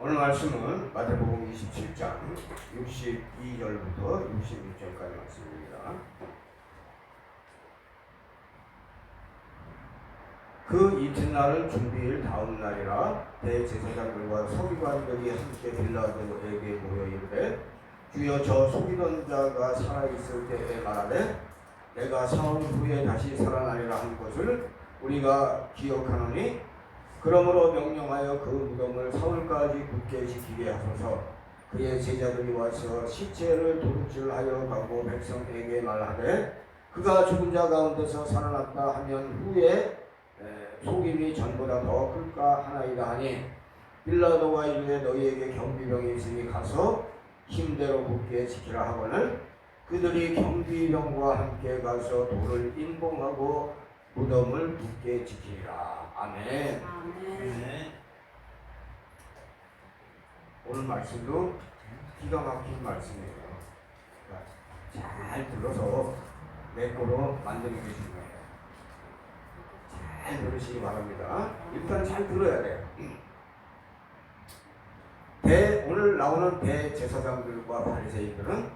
오늘 말씀은 마태복음 27장 62절부터 66절까지 말씀입니다. 그 이튿날은 준비일 다음 날이라 대제사장들과 서기관들이 함께 빌라도에게 모여 이르되 주여 저 속이던 자가 살아있을 때에 말하되 내가 사흘 후에 다시 살아나리라 한 것을 우리가 기억하노니 그러므로 명령하여 그 무덤을 사흘까지 굳게 지키게 하소서. 그의 제자들이 와서 시체를 도둑질하여 가고 백성에게 말하되 그가 죽은 자 가운데서 살아났다 하면 후에 속임이 전보다 더 클까 하나이다 하니 빌라도가 이르되 너희에게 경비병이 있으니 가서 힘대로 굳게 지키라 하거늘 그들이 경비병과 함께 가서 돌을 인봉하고 무덤을 굳게 지키리라. 아멘. 아멘. 오늘 말씀도 기가 막힌 말씀이에요. 잘 들어서 내 거로 만드는 게 중요해요. 잘 들으시기 바랍니다. 일단 잘 들어야 돼요. 오늘 나오는 대제사장들과 바리새인들은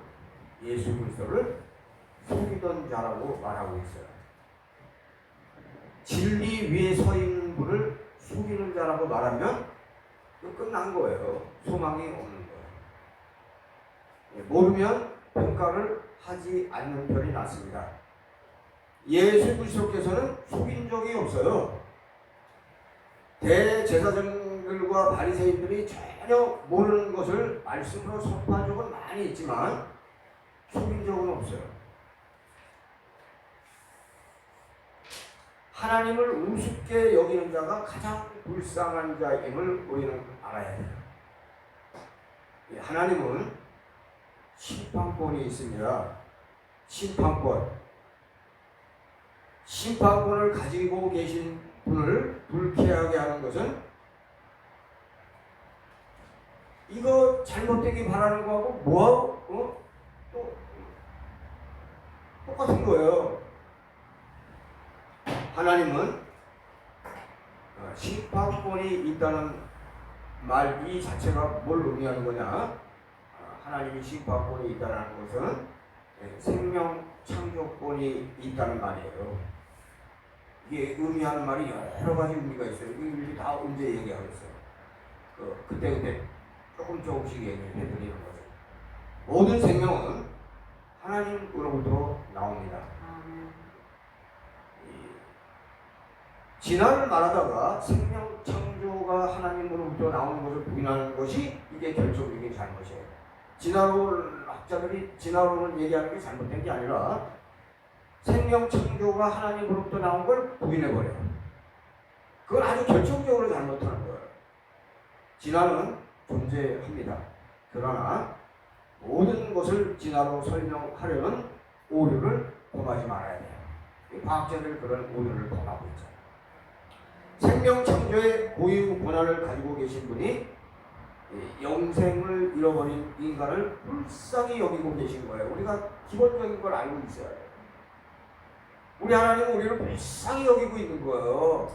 예수 그리스도를 속이던 자라고 말하고 있어요. 진리 위에 서 있는 분을 속이는 자라고 말하면 끝난 거예요. 소망이 없는 거예요. 모르면 평가를 하지 않는 편이 낫습니다. 예수 그리스도께서는 속인 적이 없어요. 대제사장들과 바리새인들이 전혀 모르는 것을 말씀으로 선포한 적은 많이 있지만 속인 적은 없어요. 하나님을 우습게 여기는 자가 가장 불쌍한 자임을 우리는 알아야 돼요. 하나님은 심판권이 있습니다. 심판권을 가지고 계신 분을 불쾌하게 하는 것은 이거 잘못되기 바라는 거하고 뭐하고 또 똑같은 거예요. 하나님은 심판권이 있다는 말 이 자체가 뭘 의미하는 거냐? 하나님이 심판권이 있다는 것은 생명 창조권이 있다는 말이에요. 이게 의미하는 말이 여러 가지 의미가 있어요. 이걸 다 언제 얘기하겠어요? 그때 조금씩 얘기해 드리는 거죠. 모든 생명은 하나님으로부터 나옵니다. 진화를 말하다가 생명 창조가 하나님으로부터 나오는 것을 부인하는 것이 이게 결정적인 잘못이에요. 학자들이 진화론을 얘기하는 게 잘못된 게 아니라 생명 창조가 하나님으로부터 나온 걸 부인해버려요. 그걸 아주 결정적으로 잘못하는 거예요. 진화는 존재합니다. 그러나 모든 것을 진화로 설명하려는 오류를 범하지 말아야 돼요. 과학자들이 그런 오류를 범하고 있잖아요. 생명 창조의 고유 권한을 가지고 계신 분이 영생을 잃어버린 인간을 불쌍히 여기고 계신 거예요. 우리가 기본적인 걸 알고 있어야 돼요. 우리 하나님은 우리를 불쌍히 여기고 있는 거예요.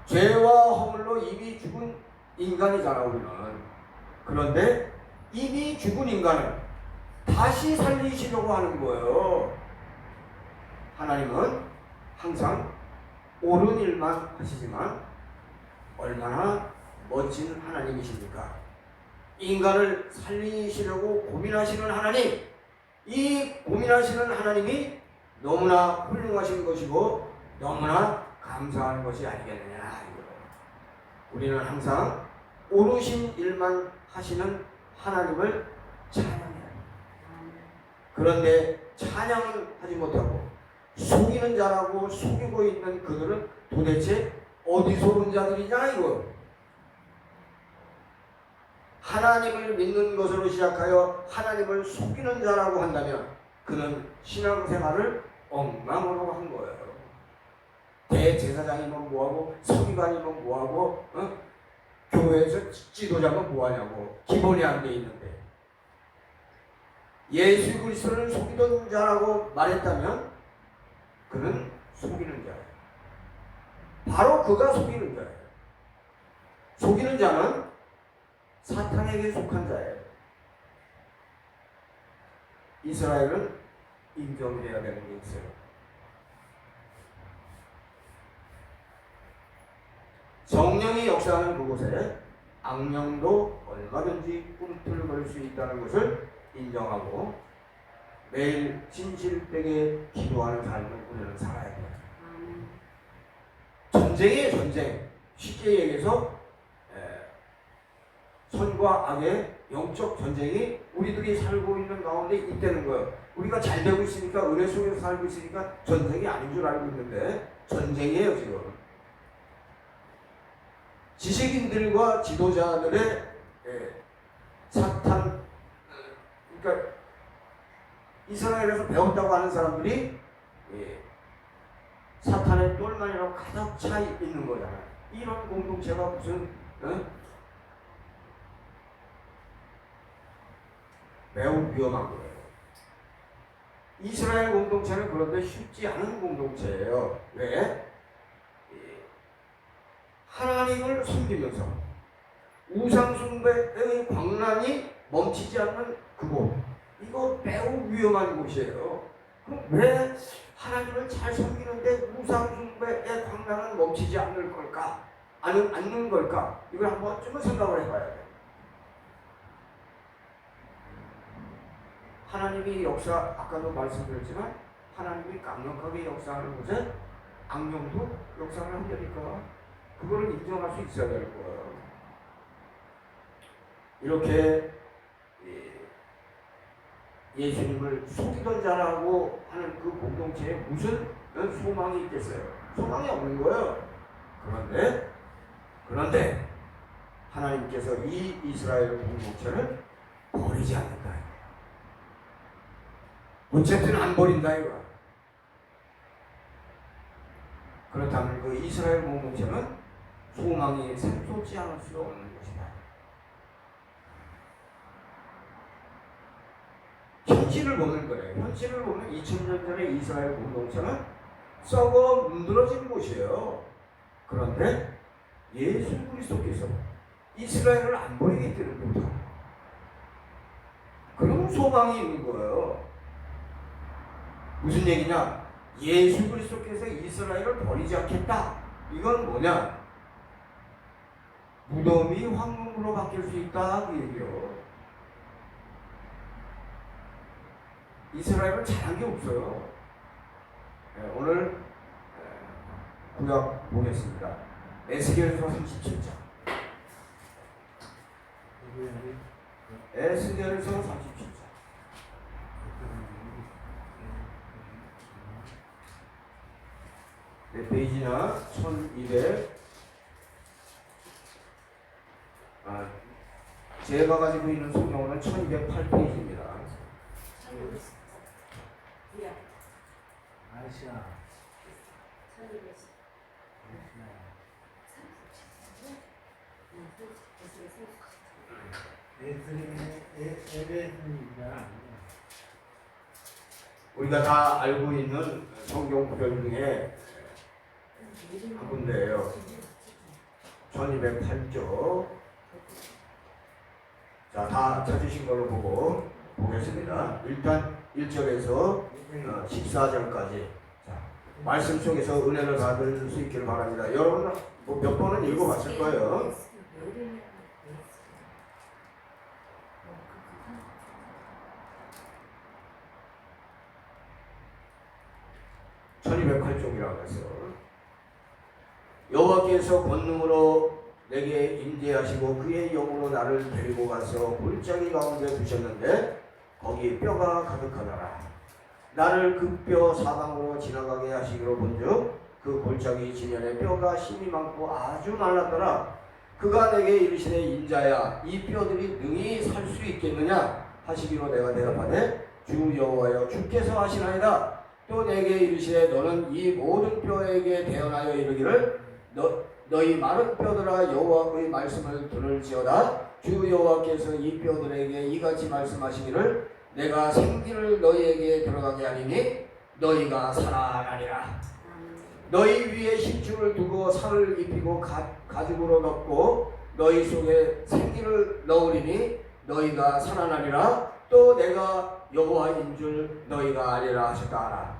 죄와 허물로 이미 죽은 인간이잖아 우리는. 그런데 이미 죽은 인간을 다시 살리시려고 하는 거예요. 하나님은 항상 옳은 일만 하시지만 얼마나 멋진 하나님이십니까? 인간을 살리시려고 고민하시는 하나님, 이 고민하시는 하나님이 너무나 훌륭하신 것이고 너무나 감사한 것이 아니겠느냐. 우리는 항상 옳으신 일만 하시는 하나님을 찬양해요. 그런데 찬양을 하지 못하고 속이는 자라고 속이고 있는 그들은 도대체 어디서 온 자들이냐 이거. 하나님을 믿는 것으로 시작하여 하나님을 속이는 자라고 한다면 그는 신앙생활을 엉망으로 한 거예요. 대제사장이면 뭐하고 서기관이면 뭐하고 교회에서 지도자면 뭐하냐고. 기본이 안 돼 있는데 예수 그리스도를 속이던 자라고 말했다면 그는 속이는 자예요. 바로 그가 속이는 자예요. 속이는 자는 사탄에게 속한 자예요. 이스라엘은 인정해야 되는 게 있어요. 성령이 역사하는 그곳에 악령도 얼마든지 꿈틀거릴 수 있다는 것을 인정하고 매일 진실되게 기도하는 삶을 우리는 살아야 돼요. 전쟁이에요, 전쟁. 쉽게 얘기해서 선과 악의 영적 전쟁이 우리들이 살고 있는 가운데 있다는 거예요. 우리가 잘 되고 있으니까, 은혜 속에서 살고 있으니까 전쟁이 아닌 줄 알고 있는데 전쟁이에요, 지금. 지식인들과 지도자들의 사탄, 그러니까 이스라엘에서 배웠다고 하는 사람들이 사탄의 똘만이라고 가득 차 있는 거잖아요. 이런 공동체가 무슨 매우 위험한 거예요. 이스라엘 공동체는 그런데 쉽지 않은 공동체예요. 왜? 하나님을 섬기면서 우상숭배의 광란이 멈추지 않는 그곳, 이거 매우 위험한 곳이에요. 그럼 왜 하나님을 잘 섬기는데 우상숭배의 광란은 멈추지 않는 걸까? 않는 걸까? 이걸 한 번쯤은 생각을 해봐야 돼요. 하나님이 아까도 말씀드렸지만 하나님이 강력하게 역사하는 곳에 악령도 역사를 한다니까 그거를 인정할 수 있어야 될 거예요. 이렇게 예수님을 속이던 자라고 하는 그 공동체에 무슨 소망이 있겠어요? 소망이 없는 거예요. 그런데 하나님께서 이 이스라엘 공동체를 버리지 않는다. 어쨌든 안 버린다 이거야. 그렇다면 그 이스라엘 공동체는 소망이 샘솟지 않을 수 없는 것이다. 현실을 보는 거예요. 현실을 보면 2000년 전의 이스라엘 공동체는 썩어 문드러진 곳이에요. 그런데 예수 그리스도께서 이스라엘을 안 버리기 때문에 그런 소망이 있는 거예요. 무슨 얘기냐? 예수 그리스도께서 이스라엘을 버리지 않겠다. 이건 뭐냐? 무덤이 황금으로 바뀔 수 있다 그 얘기요. 이스라엘은 잘한 게 없어요. 오늘 구약 보겠습니다. 에스겔서 37장. 에스겔서 37장. 몇 페이지나 1200. 제가 가지고 있는 성경은 1208페이지입니다. 아시아. 우리가 다 알고 있는 성경 구절 중에 한 군데예요. 1208조. 자, 다 찾으신 걸로 보겠습니다. 일단 1절에서 14절까지. 자, 말씀 속에서 은혜를 받을 수 있기를 바랍니다. 여러분 몇 번은 읽어봤을 거예요. 1208쪽이라고 해서 여호와께서 권능으로 내게 임재하시고 그의 영으로 나를 데리고 가서 골짜기 가운데 두셨는데 거기 뼈가 가득하더라. 나를 그 뼈 사방으로 지나가게 하시기로 본즉 그 골짜기 지면에 뼈가 힘이 많고 아주 말랐더라. 그가 내게 이르시되 인자야 이 뼈들이 능히 살 수 있겠느냐 하시기로 내가 대답하되 주 여호와여 주께서 하시나이다. 또 내게 이르시되 너는 이 모든 뼈에게 대언하여 이르기를 너희 마른 뼈들아 여호와의 말씀을 들을지어다. 주 여호와께서 이 뼈들에게 이같이 말씀하시기를 내가 생기를 너희에게 들어가게 하리니 너희가 살아나리라. 너희 위에 힘줄을 두고 살을 입히고 가죽으로 덮고 너희 속에 생기를 넣으리니 너희가 살아나리라. 또 내가 여호와인 줄 너희가 알리라 하셨다 하라.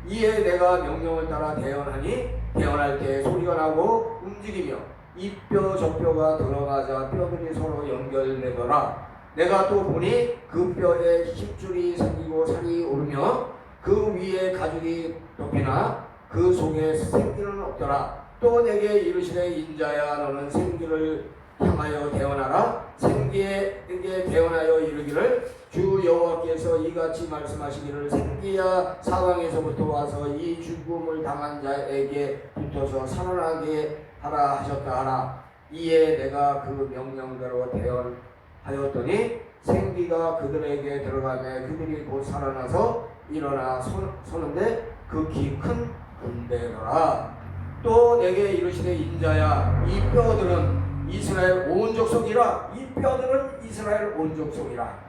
이에 내가 명령을 따라 대언하니 대언할 때 소리가 나고 움직이며 이 뼈 저 뼈가 들어가자 뼈들이 서로 연결되더라. 내가 또 보니 그 뼈에 힘줄이 생기고 살이 오르며 그 위에 가죽이 덮이나 그 속에 생기는 없더라. 또 내게 이르시되 인자야 너는 생기를 향하여 대언하라. 생기에게 대언하여 이르기를 주 여호와께서 이같이 말씀하시기를 생기야 사방에서부터 와서 이 죽음을 당한 자에게 붙어서 살아나게 하라 하셨다 하라. 이에 내가 그 명령대로 대언하였더니 생기가 그들에게 들어가매 그들이 곧 살아나서 일어나 서는데 극히 큰 군대더라. 또 내게 이르시되 인자야 이 뼈들은 이스라엘 온 족속이라. 이 뼈들은 이스라엘 온 족속이라.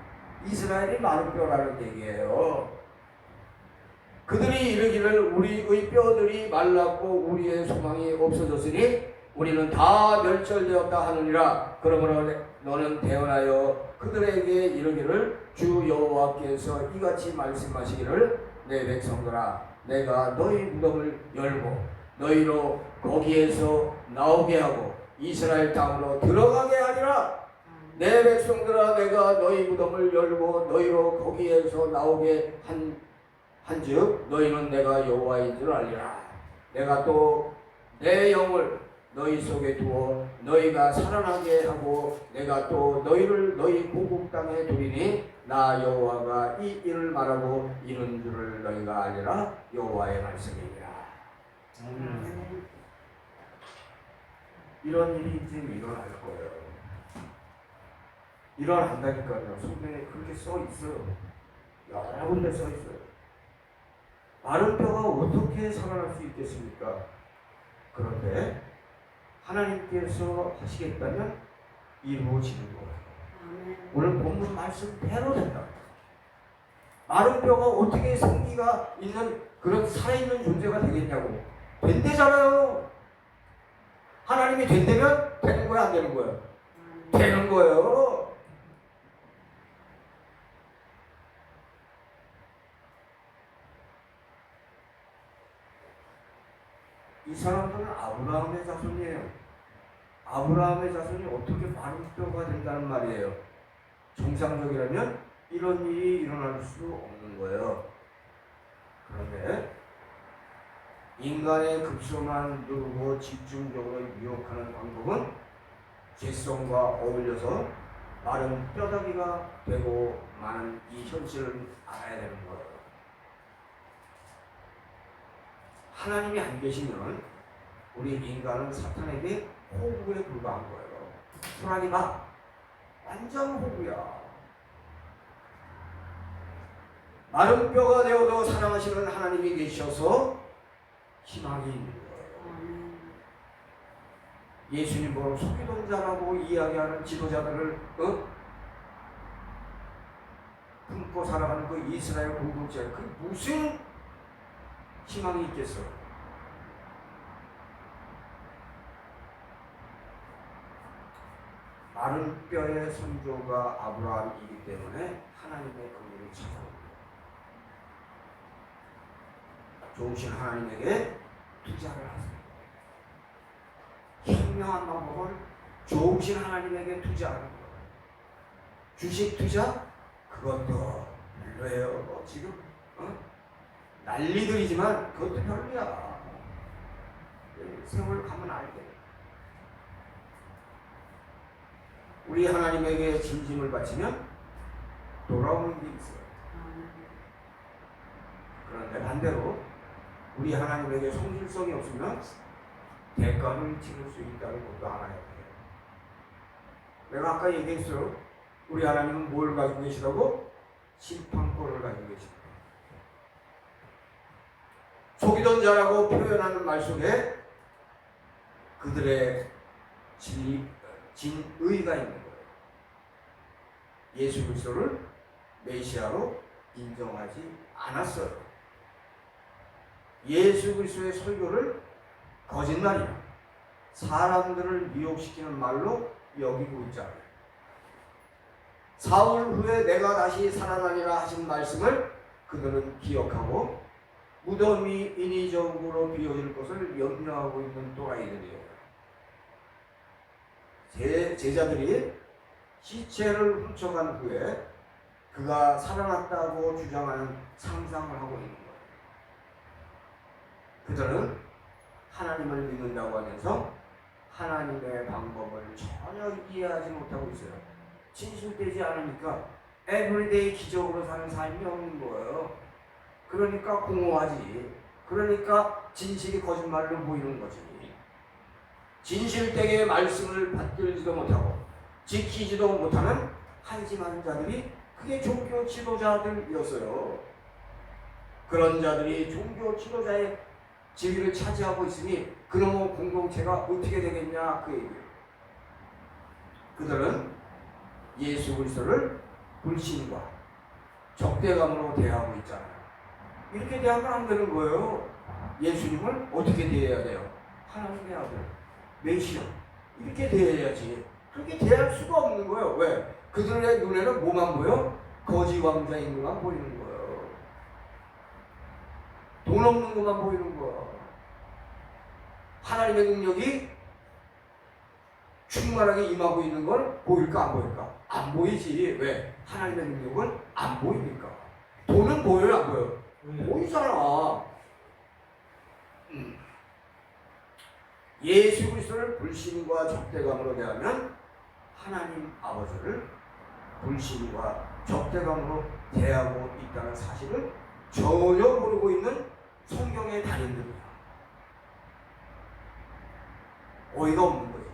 이스라엘이 마른 뼈라는 얘기예요. 그들이 이르기를 우리의 뼈들이 말랐고 우리의 소망이 없어졌으니 우리는 다 멸절되었다 하느니라. 그러므로 너는 대언하여 그들에게 이르기를 주 여호와께서 이같이 말씀하시기를 내 백성들아 내가 너희 무덤을 열고 너희로 거기에서 나오게 하고 이스라엘 땅으로 들어가게 하리라. 내 백성들아 내가 너희 무덤을 열고 너희로 거기에서 나오게 한즉 너희는 내가 여호와인 줄 알리라. 내가 또 내 영을 너희 속에 두어 너희가 살아나게 하고 내가 또 너희를 너희 고국 땅에 두리니 나 여호와가 이 일을 말하고 이런 줄을 너희가 알리라. 여호와의 말씀이니라. 이런 일이 이제 일어날 거예요. 일어난다니까요. 성경에 그렇게 써 있어요. 여러 군데 써 있어요. 마른 뼈가 어떻게 살아날 수 있겠습니까? 그런데 하나님께서 하시겠다면 이루어지는 거예요. 오늘 본문 말씀대로 된다. 마른 뼈가 어떻게 생기가 있는 그런 살아있는 존재가 되겠냐고. 된대잖아요. 하나님이 된다면 되는 거야, 안 되는 거야? 되는 거예요. 이 사람들은 아브라함의 자손이에요. 아브라함의 자손이 어떻게 마른 뼈가 된다는 말이에요. 정상적이라면 이런 일이 일어날 수 없는 거예요. 그런데 인간의 급소만 누르고 집중적으로 유혹하는 방법은 죄성과 어울려서 마른 뼈다귀가 되고 마는 이 현실을 알아야 되는 거예요. 하나님이 안 계시면 우리 인간은 사탄에게 호구에 불과한 거예요. 소라기가 완전 호구야. 마른 뼈가 되어도 사랑하시는 하나님이 계셔서 희망이 있는 거예요. 예수님 보러 속이던 자라고 이야기하는 지도자들을 품고 살아가는 그 이스라엘 공동체, 그 무슨 희망이 있겠어? 마른 뼈의 선조가 아브라함이기 때문에 하나님의 긍휼을 찾아옵니다. 좋으신 하나님에게 투자를 하세요. 현명한 방법을 좋으신 하나님에게 투자하는 거예요. 주식 투자? 그것도 별로예요. 지금 난리들이지만 그것도 별로야. 세월 가면 알게. 우리 하나님에게 진심을 바치면 돌아오는 게 있어요. 그런데 반대로 우리 하나님에게 성실성이 없으면 대가를 치를 수 있다는 것도 알아야 돼요. 내가 아까 얘기했어요. 우리 하나님은 뭘 가지고 계시다고? 심판권을 가지고 계십니다. 속이던 자라고 표현하는 말 속에 그들의 진의가 있는 거예요. 예수 그리스도를 메시아로 인정하지 않았어요. 예수 그리스도의 설교를 거짓말이야. 사람들을 미혹시키는 말로 여기고 있잖아요. 사흘 후에 내가 다시 살아나리라 하신 말씀을 그들은 기억하고 무덤이 인위적으로 비워질 것을 염려하고 있는 또라이들이에요. 제자들이 시체를 훔쳐간 후에 그가 살아났다고 주장하는 상상을 하고 있는 거예요. 그들은 하나님을 믿는다고 하면서 하나님의 방법을 전혀 이해하지 못하고 있어요. 진실되지 않으니까 에브리데이 기적으로 사는 삶이 없는 거예요. 그러니까 공허하지. 그러니까 진실이 거짓말로 보이는 거지. 진실되게 말씀을 받들지도 못하고 지키지도 못하는 한심한 자들이 그게 종교 지도자들이었어요. 그런 자들이 종교 지도자의 지위를 차지하고 있으니 그놈의 공동체가 어떻게 되겠냐 그 얘기예요. 그들은 예수 그리스도를 불신과 적대감으로 대하고 있잖아요. 이렇게 대하면 안 되는 거예요. 예수님을 어떻게 대해야 돼요? 하나님의 아들, 메시아 이렇게 대해야지. 그렇게 대할 수가 없는 거예요. 왜? 그들의 눈에는 뭐만 보여? 거지 왕자인 것만 보이는 거예요. 돈 없는 것만 보이는 거야. 하나님의 능력이 충만하게 임하고 있는 걸 보일까 안 보일까? 안 보이지. 왜? 하나님의 능력은 안 보이니까. 돈은 보여요 안 보여요? 보이잖아. 예수 그리스도를 불신과 적대감으로 대하면 하나님 아버지를 불신과 적대감으로 대하고 있다는 사실을 전혀 모르고 있는 성경의 달인들이야. 어이가 없는 거지.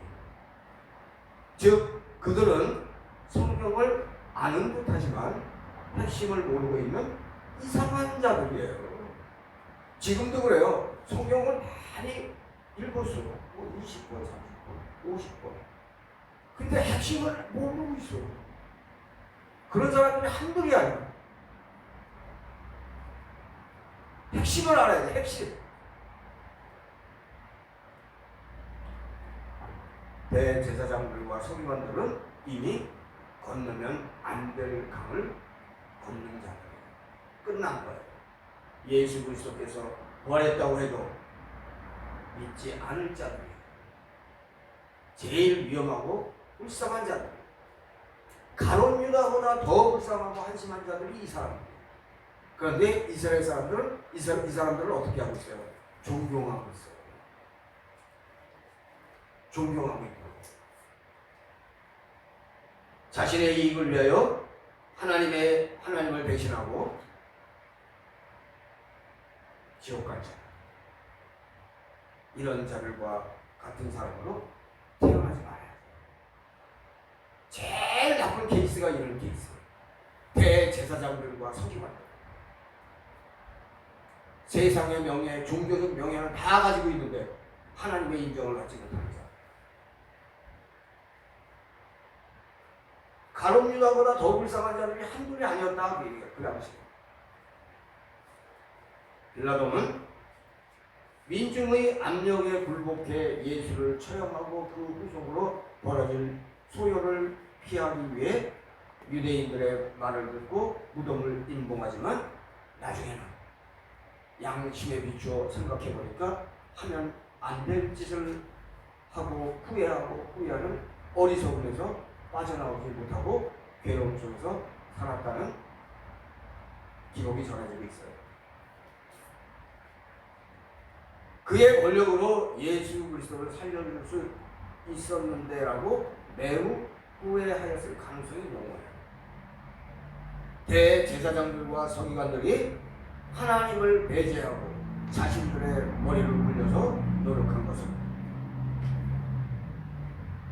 즉 그들은 성경을 아는 듯하지만 핵심을 모르고 있는 이상한 자들이에요. 지금도 그래요. 성경을 많이 읽었어요. 20번, 30번, 50번. 근데 핵심을 모르고 있어. 그런 사람들이 한둘이 아니야. 핵심을 알아야 돼. 핵심. 대제사장들과 서기관들은 이미 건너면 안 될 강을 걷는 자들이에요. 끝난 거예요. 예수 그리스도께서 부활했다고 해도 믿지 않을 자들이에요. 제일 위험하고 불쌍한 자들. 가룟 유다보다 더 불쌍하고 한심한 자들이 이 사람들이에요. 그런데 이스라엘 사람들은 이 사람들을 어떻게 하고 있어요? 존경하고 있어요. 존경하고 있고 자신의 이익을 위하여 하나님을 배신하고 지옥 갈 자. 이런 자들과 같은 사람으로 태어나지 말아야 돼. 제일 나쁜 케이스가 이런 케이스. 대제사장들과 서기관들. 세상의 명예, 종교적 명예는 다 가지고 있는데 하나님의 인정을 받지 못하는 자. 가룟 유다보다 더 불쌍한 자들이 한둘이 아니었다. 그 당시에. 빌라도는 민중의 압력에 굴복해 예수를 처형하고 그 후속으로 벌어질 소요를 피하기 위해 유대인들의 말을 듣고 무덤을 인봉하지만 나중에는 양심에 비추어 생각해보니까 하면 안 될 짓을 하고 후회하는 어리석음에서 빠져나오지 못하고 괴로움 속에서 살았다는 기록이 전해지고 있어요. 그의 권력으로 예수 그리스도를 살려줄 수 있었는데라고 매우 후회하였을 가능성이 농후해요. 대제사장들과 서기관들이 하나님을 배제하고 자신들의 머리를 굴려서 노력한 것은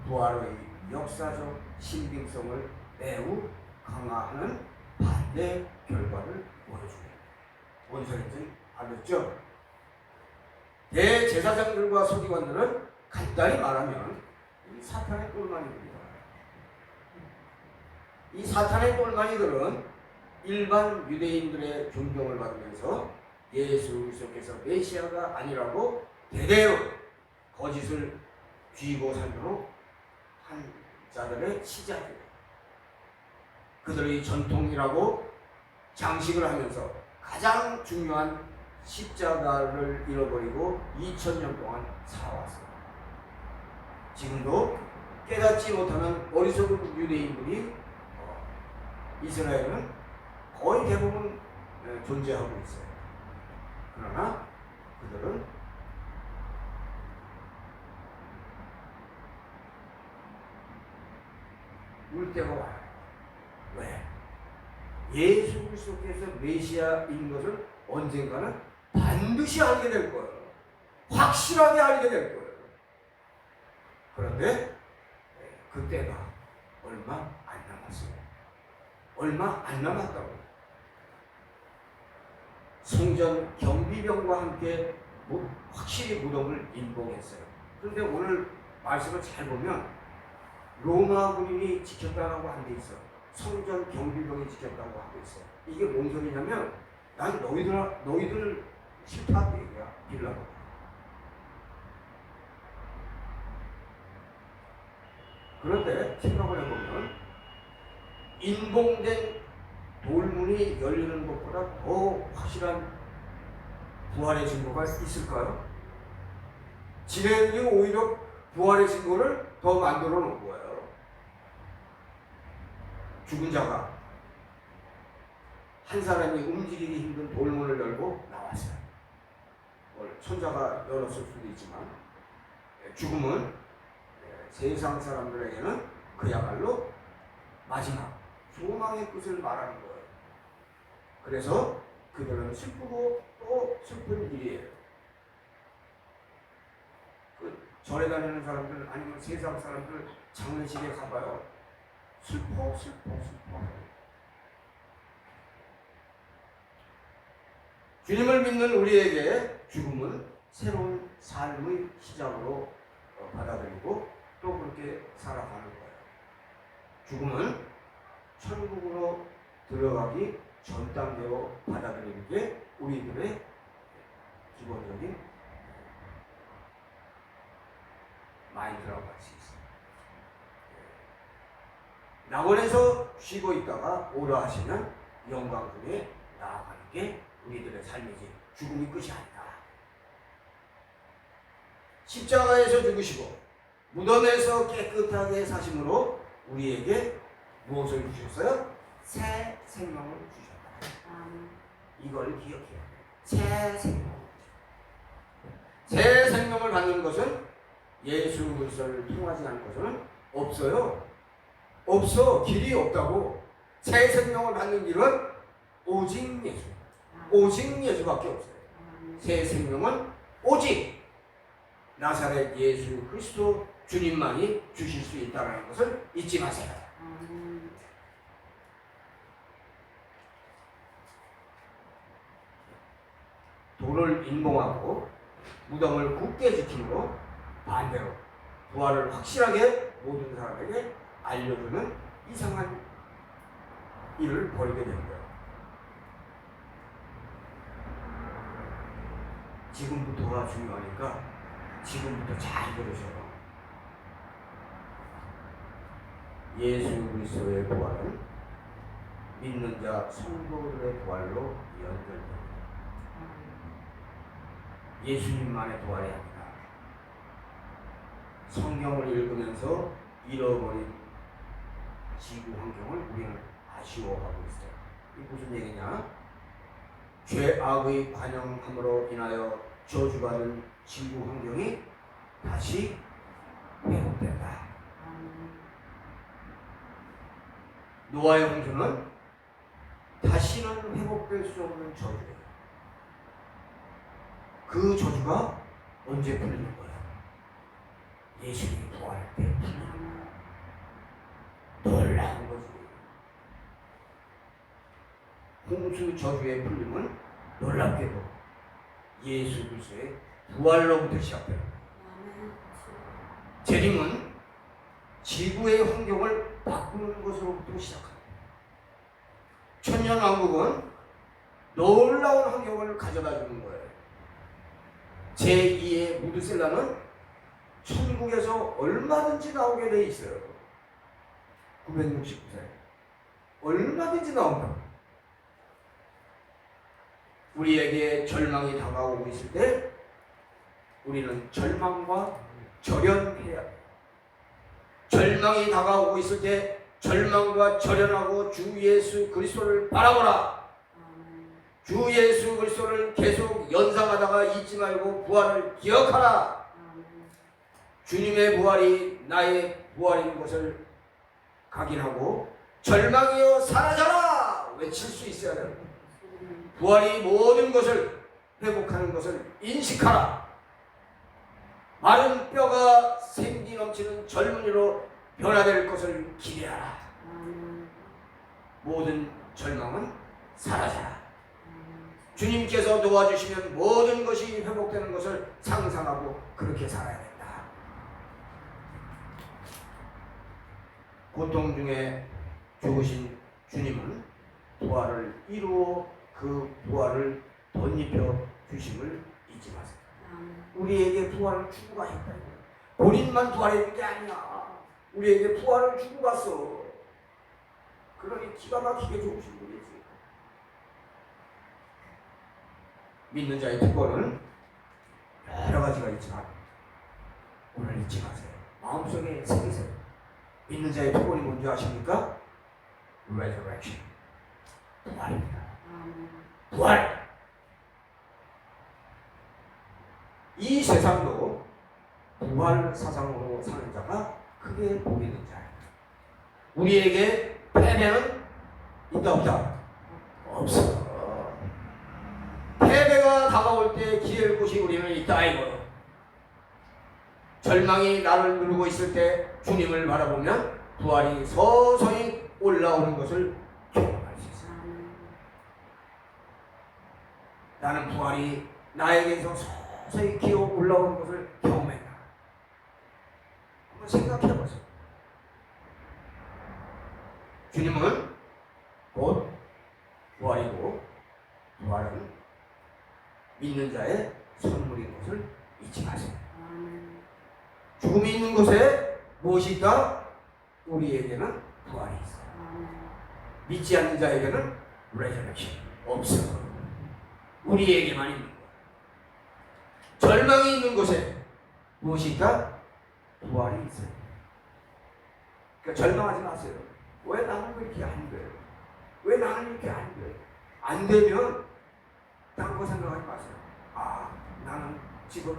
부활의 역사적 신빙성을 매우 강화하는 반대 결과를 보여줍니다. 뭔 소리인지 알겠죠? 대제사장들과 서기관들은 간단히 말하면 이 사탄의 똘마니들이다. 이 사탄의 똘마니들은 일반 유대인들의 존경을 받으면서 예수 그리스도께서 메시아가 아니라고 대대로 거짓을 쥐고 살도록 한 자들의 시작이에요. 그들의 전통이라고 장식을 하면서 가장 중요한 십자가를 잃어버리고 2000년 동안 살아왔어요. 지금도 깨닫지 못하는 어리석은 유대인들이 이스라엘은 거의 대부분 존재하고 있어요. 그러나 그들은 울 때가 와요. 왜? 예수 그리스도께서 메시아인 것을 언젠가는 반드시 알게 될 거예요. 확실하게 알게 될 거예요. 그런데 그때가 얼마 안 남았어요. 얼마 안 남았다고. 성전 경비병과 함께 확실히 무덤을 인봉했어요. 그런데 오늘 말씀을 잘 보면 로마 군인이 지켰다고 한 데 있어. 성전 경비병이 지켰다고 하고 있어. 이게 뭔 소리냐면 난 너희들 싫다고 얘기야. 빌라고. 그런데 생각을 해보면 인봉된 돌문이 열리는 것보다 더 확실한 부활의 증거가 있을까요? 진행이 오히려 부활의 증거를 더 만들어 놓은 거예요. 죽은 자가 한 사람이 움직이기 힘든 돌문을 열고 나왔어요. 손자가 열었을 수도 있지만 죽음은 세상 사람들에게는 그야말로 마지막 소망의 끝을 말하는 거예요. 그래서 그들은 슬프고 또 슬픈 일이에요. 절에 다니는 사람들 아니면 세상 사람들 장례식에 가봐요. 슬퍼. 주님을 믿는 우리에게 죽음은 새로운 삶의 시작으로 받아들이고 또 그렇게 살아가는 거예요. 죽음은 천국으로 들어가기 전 단계로 받아들이는 게 우리들의 기본적인 마인드라고 할 수 있어요. 낙원에서 쉬고 있다가 오라 하시면 영광 중에 나아가는 게 우리들의 삶이지 죽음이 끝이 아니다. 십자가에서 죽으시고 무덤에서 깨끗하게 사심으로 우리에게 무엇을 주셨어요? 새 생명을 주셨다. 이걸 기억해야 돼요. 새 생명. 새 생명을 받는 것은 예수 그리스도를 통하지 않은 것은 없어요. 없어. 길이 없다고. 새 생명을 받는 길은 오직 예수. 오직 예수밖에 없어요. 새 생명은 오직 나사렛 예수 그리스도 주님만이 주실 수 있다는 것을 잊지 마세요. 돌을 인봉하고 무덤을 굳게 지킴으로 반대로 부활을 확실하게 모든 사람에게 알려주는 이상한 일을 벌이게 된 거예요. 지금부터가 중요하니까 지금부터 잘 들으셔요. 예수 그리스도의 부활은 믿는 자 성도들의 부활로 연결됩니다. 예수님만의 부활이 아니라 성경을 읽으면서 잃어버린 지구 환경을 우리는 아쉬워하고 있어요. 이게 무슨 얘기냐? 죄악의 관영함으로 인하여 저주받은 지구 환경이 다시 회복된다. 노아의 홍수는 다시는 회복될 수 없는 저주예요. 그 저주가 언제 풀리는 거야? 예수님이 부활할 때 풀리는 거야. 놀라운 거지. 홍수 저주의 풀림은 놀랍게도 예수 그리스도의 부활로부터 시작돼요. 재림은 지구의 환경을 바꾸는 것으로부터 시작합니다. 천년왕국은 놀라운 환경을 가져다 주는 거예요. 제2의 무드셀라는 천국에서 얼마든지 나오게 돼 있어요. 969세. 얼마든지 나온다. 우리에게 절망이 다가오고 있을 때 우리는 절망과 절연해야 돼. 절망이 다가오고 있을 때 절망과 절연하고 주 예수 그리스도를 바라보라. 주 예수 그리스도를 계속 연상하다가 잊지 말고 부활을 기억하라. 주님의 부활이 나의 부활인 것을 각인하고 절망이여 사라져라 외칠 수 있어야 합니다. 부활이 모든 것을 회복하는 것을 인식하라. 마른 뼈가 생기 넘치는 젊은이로 변화될 것을 기대하라. 모든 절망은 사라져라. 주님께서 도와주시면 모든 것이 회복되는 것을 상상하고 그렇게 살아야 된다. 고통 중에 좋으신 주님은 부활을 이루어 그 부활을 덧입혀 주심을 잊지 마세요. 우리에게 부활을 주고 가셨다. 본인만 부활했는 게 아니야. 우리에게 부활을 주고 갔어. 그러니 기가 막히게 좋으신 분이지. 믿는 자의 특권은 여러 가지가 있지만 오늘 잊지 마세요. 마음속에 새기세요. 믿는 자의 특권이 뭔지 아십니까? Resurrection. 부활입니다. 부활. 이 세상도 부활 사상으로 사는 자가 크게 복 있는 자예요. 우리에게 패배는 있다 없다? 없어. 패배가 다가올 때 기회를 곳이 우리는 있다 이거. 절망이 나를 누르고 있을 때 주님을 바라보면 부활이 서서히 올라오는 것을 경험할 수 있어요. 나는 부활이 나에게서 서서히 기어 올라오는 것을 경험했다. 한번 생각해 보세요. 주님은 곧 부활이고 부활은 믿는 자의 선물인 것을 잊지 마세요. 죽음이 있는 곳에 무엇이 있다? 우리에게는 부활이 있어요. 믿지 않는 자에게는 resurrection 없어. 우리에게만 있는 거예요. 절망이 있는 곳에 무엇이 있다? 부활이 있어요. 그러니까 절망하지 마세요. 왜 나는 그렇게 안 돼? 왜 나는 이렇게 안 돼? 안 되면 다른 거 생각하지 마세요. 아, 나는 지금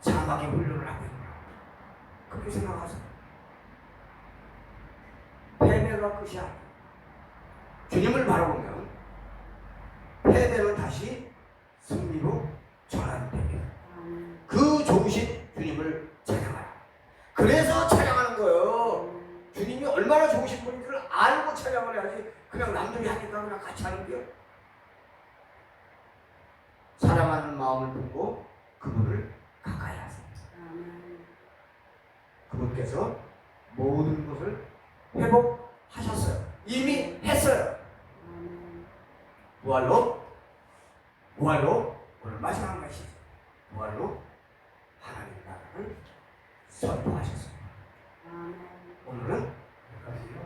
사막의 훈련을 하고 있구나. 그렇게 생각하세요. 패배가 끝이 아니에요. 주님을 바라보면 패배는 다시 승리로 전환됩니다. 그 좋으신 주님을 찬양하라. 그래서 찬양하는 거예요. 주님이 얼마나 좋으신 분인지를 알고 찬양을 해야지 그냥 남들이 하니까 그냥 같이 하는 게요. 사랑하는 마음을 품고 그분을 가까이 하세요. 그분께서 모든 것을 회복하셨어요. 이미 했어요. 부활로 오늘 마지막 말씀 부활로 하나님 나라를 선포하셨어요. 오늘은 여기까지요.